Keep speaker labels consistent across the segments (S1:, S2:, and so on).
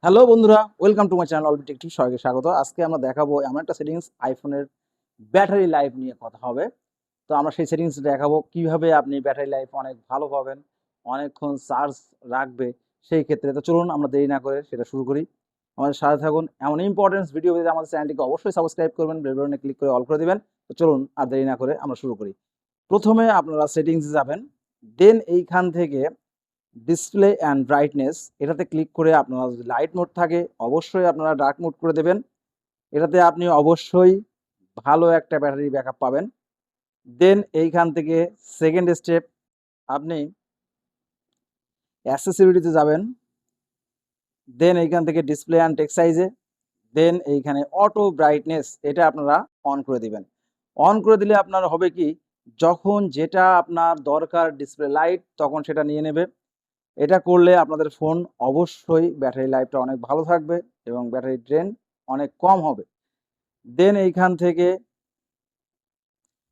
S1: Hello বন্ধুরা, welcome to my channel Allbit Tech Tips. সবাইকে স্বাগত। আজকে আমরা দেখাবো এমন একটা সেটিংস, আইফোনের ব্যাটারি লাইফ নিয়ে কথা হবে। তো আমরা সেই সেটিংস দেখাবো কিভাবে আপনি ব্যাটারি লাইফ অনেক ভালো পাবেন, অনেকক্ষণ চার্জ রাখবে সেই ক্ষেত্রে। তো চলুন আমরা দেরি না করে সেটা শুরু করি। আমাদের সাথে থাকুন। এমন ইম্পর্টেন্স ভিডিও পেতে আমাদের চ্যানেলটিকে অবশ্যই সাবস্ক্রাইব করবেন, বেল বাটনে ক্লিক করে অল করে দিবেন। তো চলুন আর দেরি না করে আমরা শুরু করি। প্রথমে আপনারা সেটিংসে যাবেন, দেন এইখান থেকে ডিসপ্লে অ্যান্ড ব্রাইটনেস এটাতে ক্লিক করে আপনারা যদি লাইট মোড থাকে অবশ্যই আপনারা ডার্ক মোড করে দেবেন। এটাতে আপনি অবশ্যই ভালো একটা ব্যাটারি ব্যাকআপ পাবেন। দেন এইখান থেকে সেকেন্ড স্টেপ, আপনি অ্যাক্সেসিবিলিটিতে যাবেন। দেন এইখান থেকে ডিসপ্লে অ্যান্ড টেক্সট সাইজে, দেন এইখানে অটো ব্রাইটনেস এটা আপনারা অন করে দিবেন। অন করে দিলে আপনার হবে কি, যখন যেটা আপনার দরকার ডিসপ্লে লাইট তখন সেটা নিয়ে নেবে। এটা করলে আপনাদের ফোন অবশ্যই ব্যাটারি লাইফটা অনেক ভালো থাকবে এবং ব্যাটারি ড্রেন অনেক কম হবে। দেন এইখান থেকে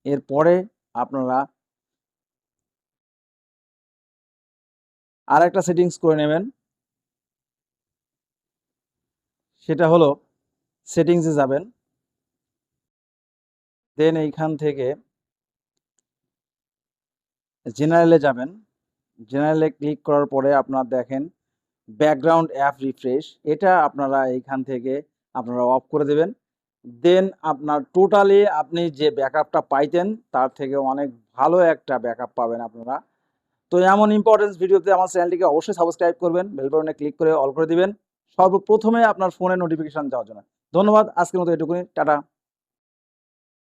S1: এরপরে আপনারা আরেকটা সেটিংস করে নেবেন, সেটা হলো সেটিংসে যাবেন। দেন এইখান থেকে জেনারেলে যাবেন। জেনারেলে ক্লিক করার পরে আপনারা দেখেন ব্যাকগ্রাউন্ড অ্যাপ রিফ্রেশ, এটা আপনারা এইখান থেকে আপনারা অফ করে দেবেন। দেন আপনার টোটালি আপনি যে ব্যাকআপটা পাইতেন তার থেকে অনেক ভালো একটা ব্যাকআপ পাবেন আপনারা। তো এমন ইম্পর্টেন্স ভিডিওতে আমার চ্যানেলটিকে অবশ্যই সাবস্ক্রাইব করবেন, বেল বাটনে ক্লিক করে অল করে দিবেন সর্বপ্রথমে আপনার ফোনে নোটিফিকেশন যাওয়ার জন্য। ধন্যবাদ, আজকের মতো এটুকুনি, টাটা।